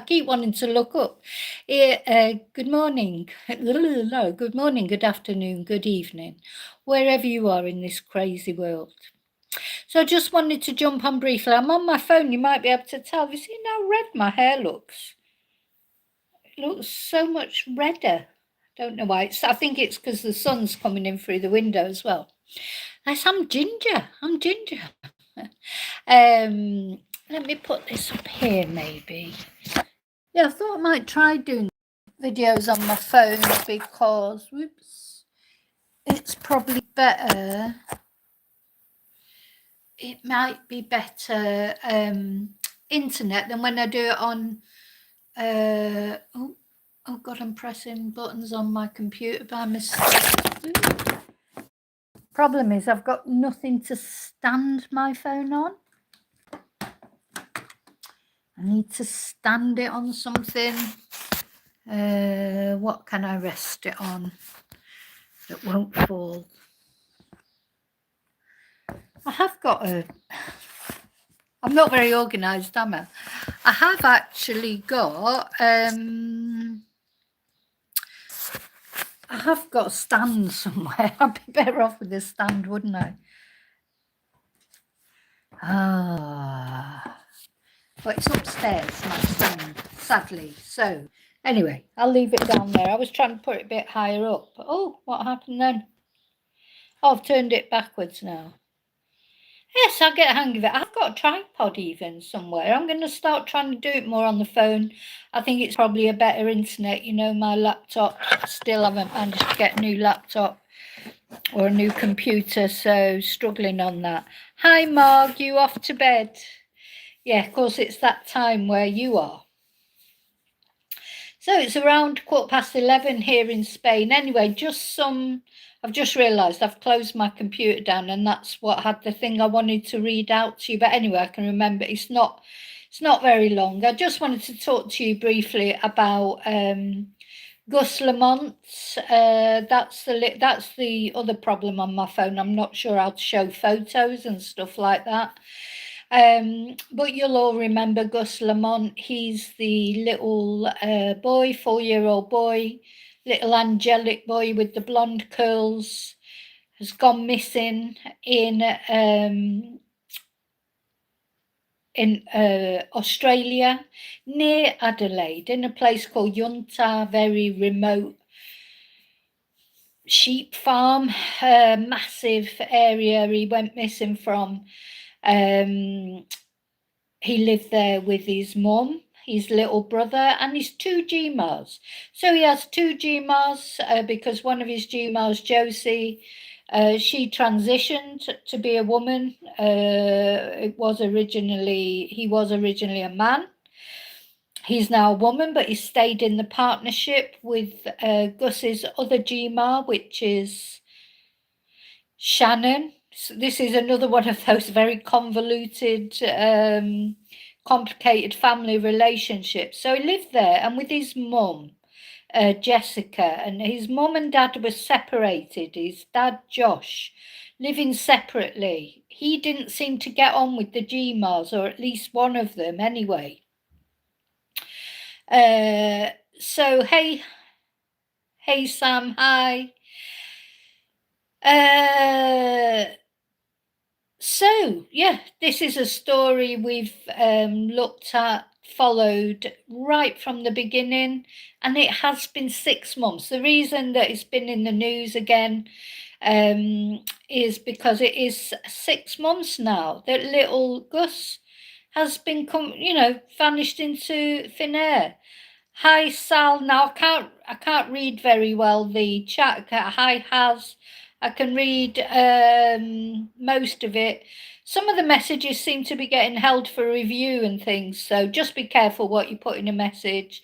keep wanting to look up. Good morning. No, good morning, good afternoon, good evening, wherever you are in this crazy world. So I just wanted to jump on briefly. I'm on my phone. You might be able to tell. Have you seen how red my hair looks? It looks so much redder. Don't know why. I think it's because the sun's coming in through the window as well. I'm ginger. I'm ginger. Let me put this up here, maybe. Yeah, I thought I might try doing videos on my phone because, whoops, it's probably better. It might be better internet than when I do it on. Oh God, I'm pressing buttons on my computer by mistake. Problem is, I've got nothing to stand my phone on. I need to stand it on something. What can I rest it on that won't fall? I have got I'm not very organised, am I? I have actually got I have got a stand somewhere. I'd be better off with a stand, wouldn't I? But it's upstairs, my stand, sadly. So anyway, I'll leave it down there. I was trying to put it a bit higher up. But, oh, what happened then? Oh, I've turned it backwards now. Yes, I'll get a hang of it. I've got a tripod even somewhere. I'm going to start trying to do it more on the phone. I think it's probably a better internet. You know, my laptop, still haven't managed to get a new laptop or a new computer, so struggling on that. Hi, Marg, you off to bed? Yeah, of course, it's that time where you are. So it's around 11:15 here in Spain. Anyway, I've just realised I've closed my computer down and that's what had the thing I wanted to read out to you. But anyway, I can remember it's not very long. I just wanted to talk to you briefly about Gus Lamont. That's the other problem on my phone. I'm not sure how to show photos and stuff like that. But you'll all remember Gus Lamont. He's the little boy, 4-year-old boy, little angelic boy with the blonde curls, has gone missing in Australia, near Adelaide, in a place called Yunta, very remote sheep farm, massive area he went missing from. He lived there with his mum, his little brother, and his 2 GMAs. So he has 2 GMAs because one of his GMAs, Josie, she transitioned to be a woman. He was originally a man. He's now a woman, but he stayed in the partnership with Gus's other GMA, which is Shannon. So this is another one of those very convoluted, complicated family relationships. So he lived there and with his mum, Jessica, and his mum and dad were separated. His dad, Josh, living separately. He didn't seem to get on with the GMAs, or at least one of them anyway. So hey Sam, hi. So yeah, this is a story we've looked at, followed right from the beginning, and it has been 6 months. The reason that it's been in the news again is because it is 6 months now that little Gus has been vanished into thin air. Hi Sal. Now I can't read very well the chat. Hi Haz. I can read most of it. Some of the messages seem to be getting held for review and things, so just be careful what you put in a message,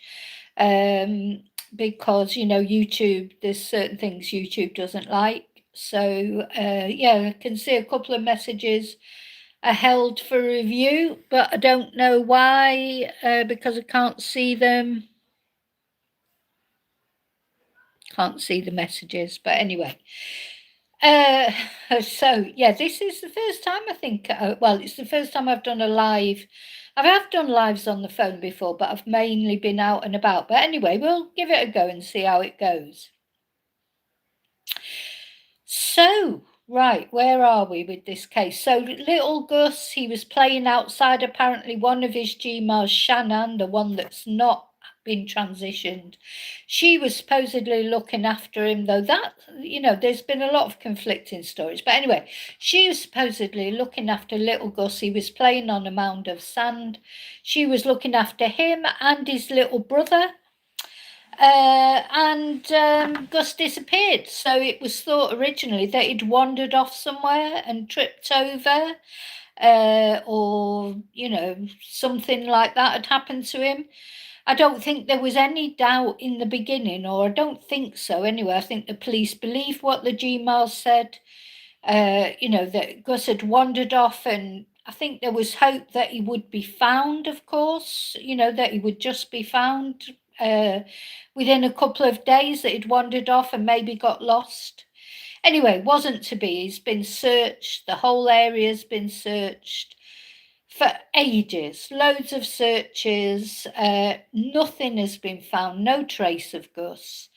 because YouTube, there's certain things YouTube doesn't like. So yeah, I can see a couple of messages are held for review, but I don't know why, because I can't see them. Can't see the messages, but anyway. So yeah, this is the first time I think. Well, it's the first time I've done a live I have done lives on the phone before, but I've mainly been out and about. But anyway, we'll give it a go and see how it goes. So, right, where are we with this case? So, little Gus, he was playing outside. Apparently, one of his GMAs, Shannon, the one that's not been transitioned, she was supposedly looking after him, though that, there's been a lot of conflicting stories. But anyway, she was supposedly looking after little Gus. He was playing on a mound of sand. She was looking after him and his little brother. Gus disappeared. So it was thought originally that he'd wandered off somewhere and tripped over, or, something like that had happened to him. I don't think there was any doubt in the beginning, or I don't think so anyway. I think the police believed what the GMAL said, that Gus had wandered off, and I think there was hope that he would be found, of course, that he would just be found within a couple of days, that he'd wandered off and maybe got lost. Anyway, wasn't to be. He's been searched. The whole area's been searched for ages. Loads of searches. Nothing has been found. No trace of Gus.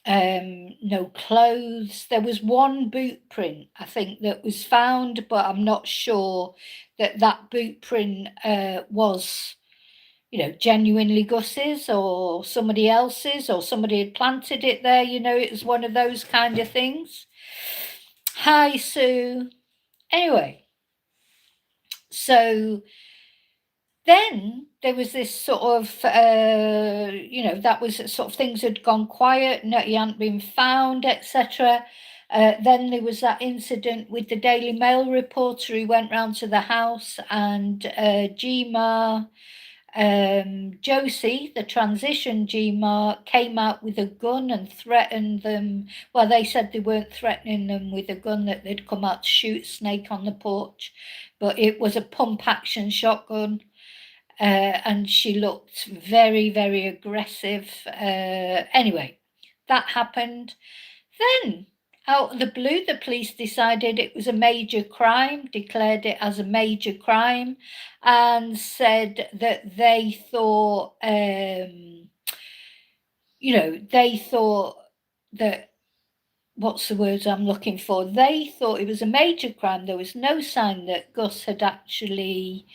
No clothes. There was one boot print, I think, that was found, but I'm not sure that boot print was, genuinely Gus's or somebody else's, or somebody had planted it there. It was one of those kind of things. Hi, Sue. Anyway, so then there was this sort of, that was sort of things had gone quiet and that he hadn't been found, etc. Then there was that incident with the Daily Mail reporter who went round to the house, and GMA, Josie, the transition GMA, came out with a gun and threatened them. Well, they said they weren't threatening them with a gun, that they'd come out to shoot Snake on the porch, but it was a pump action shotgun. And she looked very, very aggressive. Anyway, that happened. Then, out of the blue, the police decided it was a major crime, declared it as a major crime, and said that they thought, they thought that, what's the words I'm looking for? They thought it was a major crime. There was no sign that Gus had actually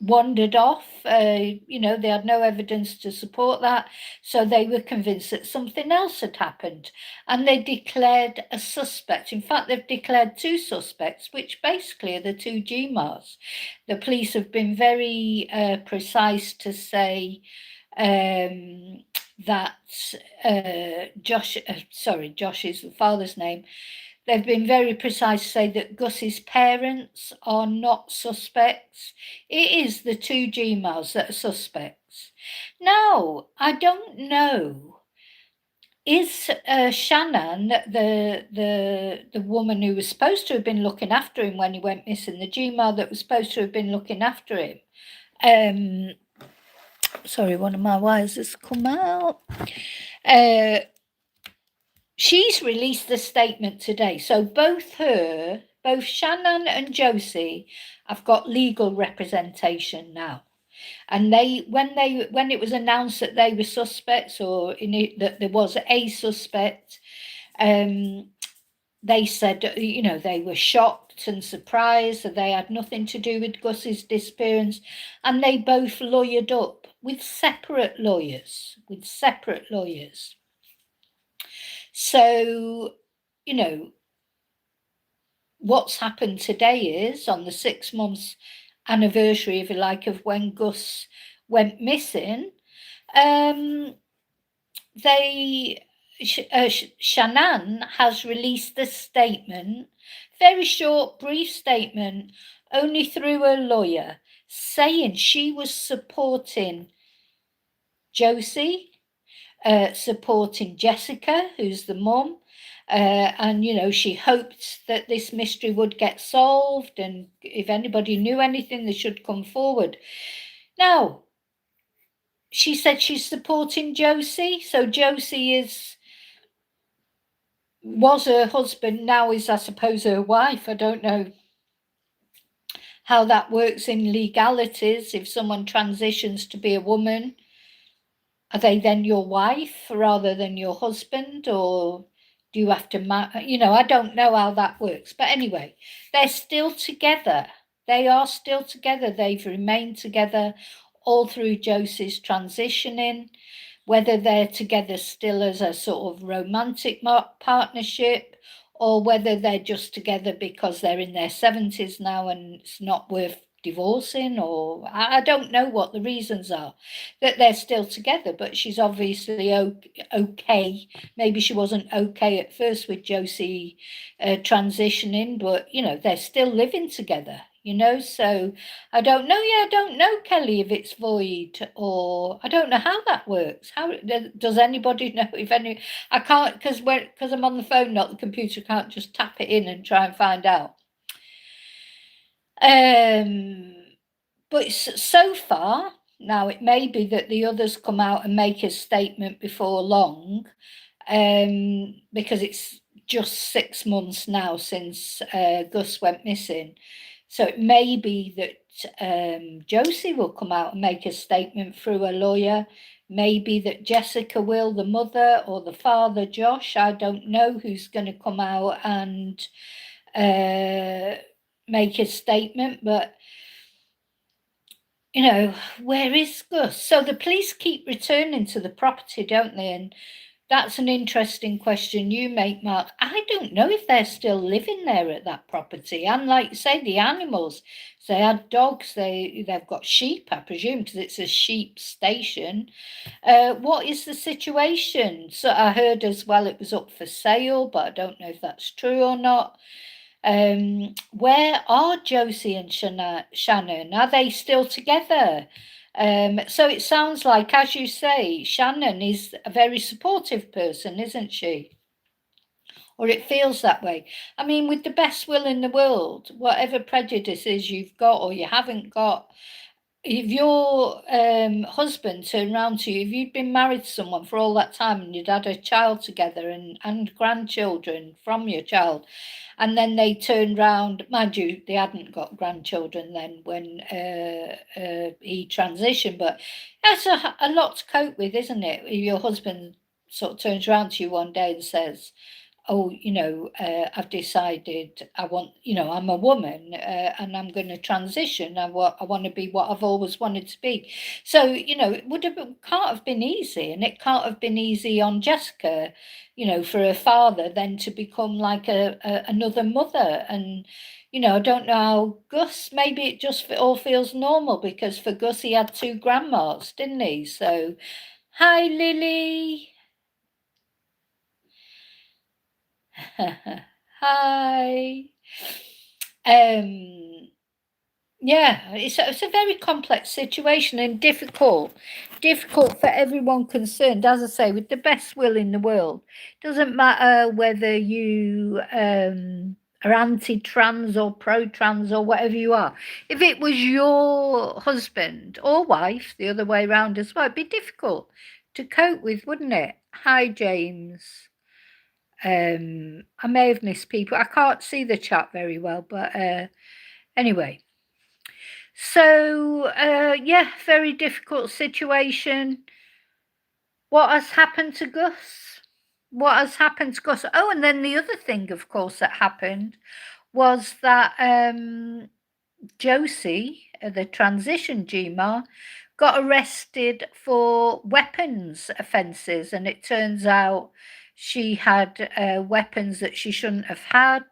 wandered off. They had no evidence to support that, so they were convinced that something else had happened, and they declared a suspect. In fact, they've declared two suspects, which basically are the two GMAs. The police have been very precise to say that Josh is the father's name. They've been very precise to say that Gus's parents are not suspects. It is the two GMAs that are suspects. Now, I don't know. Is Shannon, the woman who was supposed to have been looking after him when he went missing, the GMA that was supposed to have been looking after him? Sorry, one of my wires has come out. She's released a statement today. So both Shannon and Josie have got legal representation now. And when it was announced that they were suspects, or that there was a suspect, they said, they were shocked and surprised that they had nothing to do with Gus's disappearance, and they both lawyered up with separate lawyers. So, what's happened today is, on the 6 months anniversary, if you like, of when Gus went missing, Shannon has released a statement, very short, brief statement, only through her lawyer, saying she was supporting Josie, supporting Jessica, who's the mum, and she hoped that this mystery would get solved, and if anybody knew anything, they should come forward. Now, she said she's supporting Josie, so Josie was her husband, now is, I suppose, her wife. I don't know how that works in legalities. If someone transitions to be a woman, are they then your wife rather than your husband, or do you have to I don't know how that works. But anyway, they're still together. They are still together. They've remained together all through Josie's transitioning, whether they're together still as a sort of romantic partnership, or whether they're just together because they're in their 70s now and it's not worth divorcing, or I don't know what the reasons are that they're still together. But she's obviously okay. Maybe she wasn't okay at first with Josie transitioning, but they're still living together, so I don't know. Yeah, I don't know, Kelly, if it's void, or I don't know how that works. How does anybody know if any? I can't, because I'm on the phone, not the computer. Can't just tap it in and try and find out. But so far, now it may be that the others come out and make a statement before long, because it's just 6 months now since Gus went missing. So it may be that Josie will come out and make a statement through a lawyer. Maybe that Jessica will, the mother, or the father, Josh. I don't know who's going to come out and make a statement, but where is Gus? So the police keep returning to the property, don't they? And that's an interesting question you make, Mark. I don't know if they're still living there at that property. And like you say, the animals, they had dogs, they've got sheep, I presume, because it's a sheep station. What is the situation? So I heard as well it was up for sale, but I don't know if that's true or not. Where are Josie and Shannon? Are they still together? So it sounds like, as you say, Shannon is a very supportive person, isn't she? Or it feels that way. I mean, with the best will in the world, whatever prejudices you've got or you haven't got, if your husband turned around to you, if you'd been married to someone for all that time and you'd had a child together and grandchildren from your child, and then they turned round, mind you, they hadn't got grandchildren then when he transitioned, but that's a lot to cope with, isn't it? If your husband sort of turns around to you one day and says, oh, I've decided I want, I'm a woman and I'm going to transition. I want to be what I've always wanted to be. So, can't have been easy, and it can't have been easy on Jessica, for her father then to become like another mother. And, I don't know how Gus, maybe it just all feels normal, because for Gus, he had 2 grandmas, didn't he? So, hi, Lily. Hi. Yeah, it's a very complex situation and difficult for everyone concerned. As I say, with the best will in the world, doesn't matter whether you are anti-trans or pro-trans or whatever you are. If it was your husband or wife, the other way around as well, it'd be difficult to cope with, wouldn't it? Hi, James. I may have missed people. I can't see the chat very well, but anyway. So yeah, very difficult situation. What has happened to Gus? What has happened to Gus? Oh, and then the other thing, of course, that happened was that Josie, the transition GMA, got arrested for weapons offences, and it turns out she had weapons that she shouldn't have had.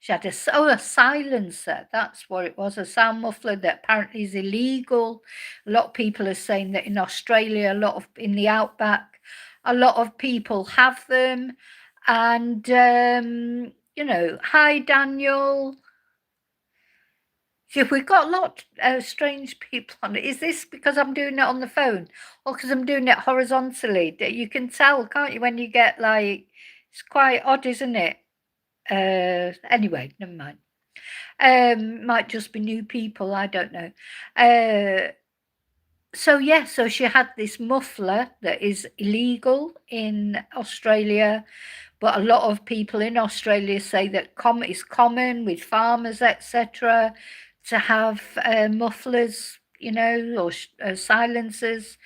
She had a silencer, that's what it was, a sound muffler that apparently is illegal. A lot of people are saying that in Australia, in the outback, a lot of people have them. And, hi, Daniel. So we've got a lot of strange people on it. Is this because I'm doing it on the phone, or because I'm doing it horizontally? You can tell, can't you, when you get it's quite odd, isn't it? Anyway, never mind. Might just be new people, I don't know. So she had this muffler that is illegal in Australia, but a lot of people in Australia say that it's common with farmers, etc., to have mufflers, or silencers.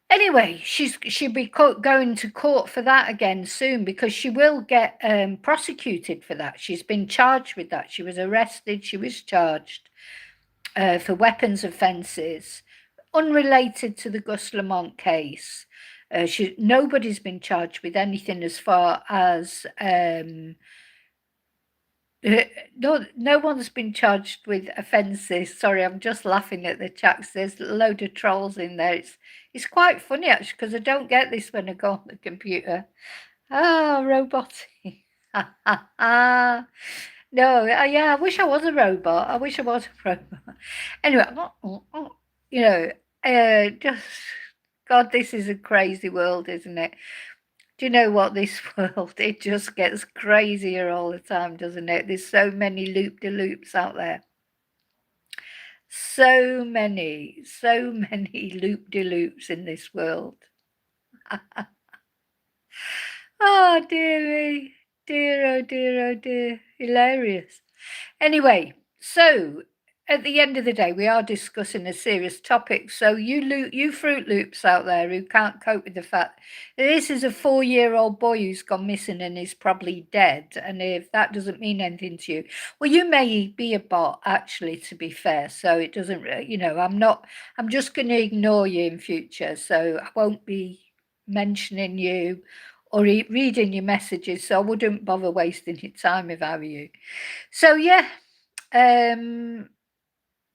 Anyway, she'll be going to court for that again soon, because she will get prosecuted for that. She's been charged with that. She was arrested. She was charged for weapons offences unrelated to the Gus Lamont case. Nobody's been charged with anything as far as no one's been charged with offences. Sorry, I'm just laughing at the chats. There's a load of trolls in there. It's quite funny actually, because I don't get this when I go on the computer. Robotic. No, yeah, I wish I was a robot. I wish I was a robot. Anyway, just God, this is a crazy world, isn't it? Do you know what, this world, it just gets crazier all the time, doesn't it? There's so many loop-de-loops out there. So many loop-de-loops in this world. Oh, dear me. Dear, oh dear, oh dear. Hilarious. Anyway, so at the end of the day, we are discussing a serious topic. So you Fruit Loops out there who can't cope with the fact that this is a 4-year-old boy who's gone missing and is probably dead. And if that doesn't mean anything to you, well, you may be a bot, actually, to be fair. So it doesn't, I'm just going to ignore you in future. So I won't be mentioning you or reading your messages. So I wouldn't bother wasting your time if I were you. So yeah,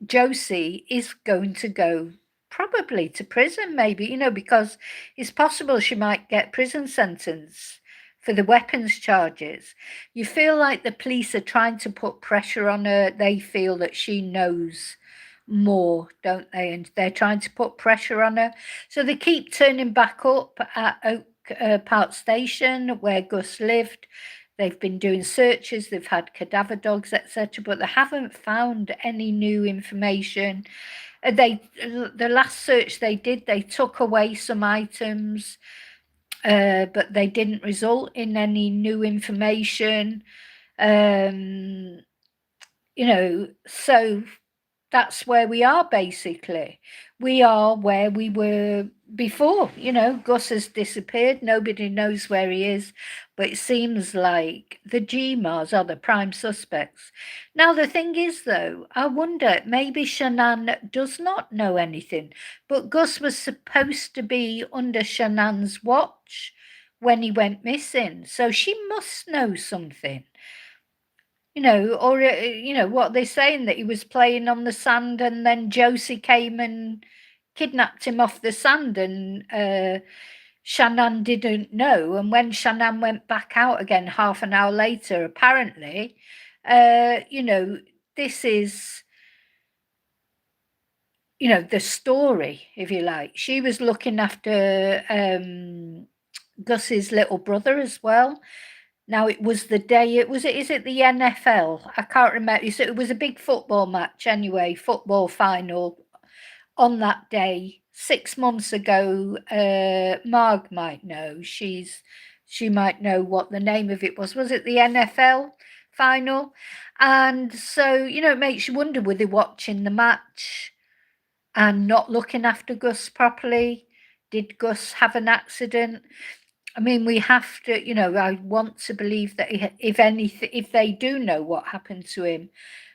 Josie is going to go probably to prison, maybe, because it's possible she might get prison sentence for the weapons charges. You feel like the police are trying to put pressure on her. They feel that she knows more, don't they? And they're trying to put pressure on her. So they keep turning back up at Oak Park Station where Gus lived. They've been doing searches, they've had cadaver dogs, etc., but they haven't found any new information. The last search they did, they took away some items, but they didn't result in any new information. So that's where we are, basically. We are where we were before. Gus has disappeared. Nobody knows where he is, but it seems like the GMAs are the prime suspects. Now, the thing is, though, I wonder, maybe Shanann does not know anything, but Gus was supposed to be under Shanann's watch when he went missing, so she must know something. Or what they're saying, that he was playing on the sand and then Josie came and kidnapped him off the sand, and Shanann didn't know. And when Shanann went back out again half an hour later, apparently, this is, the story, if you like. She was looking after Gus's little brother as well. Now, it was the day, is it the NFL? I can't remember. It was a big football match anyway, football final on that day 6 months ago. Marg might know. She might know what the name of it was. Was it the NFL final? And so, it makes you wonder, were they watching the match and not looking after Gus properly? Did Gus have an accident? I mean, we have to, I want to believe that if they do know what happened to him,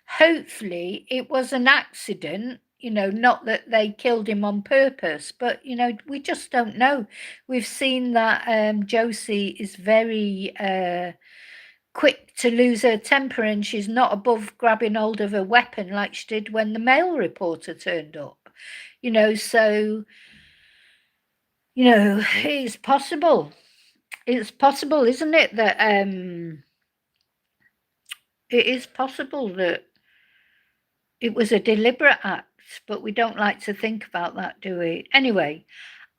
hopefully it was an accident, not that they killed him on purpose, but, we just don't know. We've seen that Josie is very quick to lose her temper, and she's not above grabbing hold of a weapon like she did when the mail reporter turned up, so, it's possible. It's possible, isn't it, that it is possible that it was a deliberate act, but we don't like to think about that, do we? Anyway,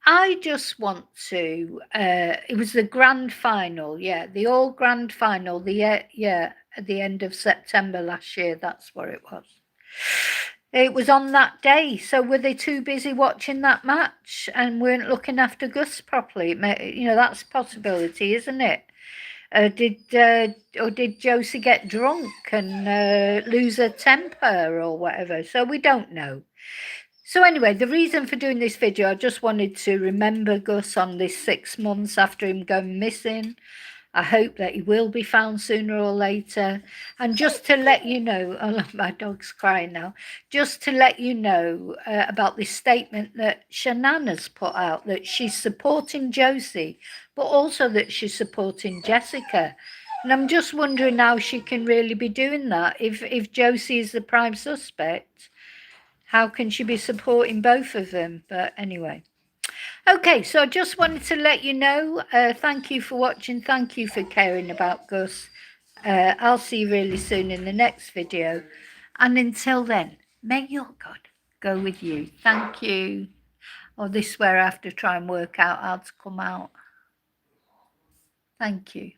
I just want to, it was the grand final, the all grand final, at the end of September last year, that's what it was. It was on that day. So were they too busy watching that match and weren't looking after Gus properly? That's a possibility, isn't it? Did Josie get drunk and lose her temper or whatever? So we don't know. So anyway, the reason for doing this video, I just wanted to remember Gus on this 6 months after him going missing. I hope that he will be found sooner or later. And just to let you know, oh, my dog's crying now, just to let you know about this statement that Shanann has put out, that she's supporting Josie, but also that she's supporting Jessica. And I'm just wondering how she can really be doing that. If Josie is the prime suspect, how can she be supporting both of them? But anyway. Okay, so I just wanted to let you know, thank you for watching, thank you for caring about Gus. I'll see you really soon in the next video. And until then, may your God go with you. Thank you. Oh, this is where I have to try and work out how to come out. Thank you.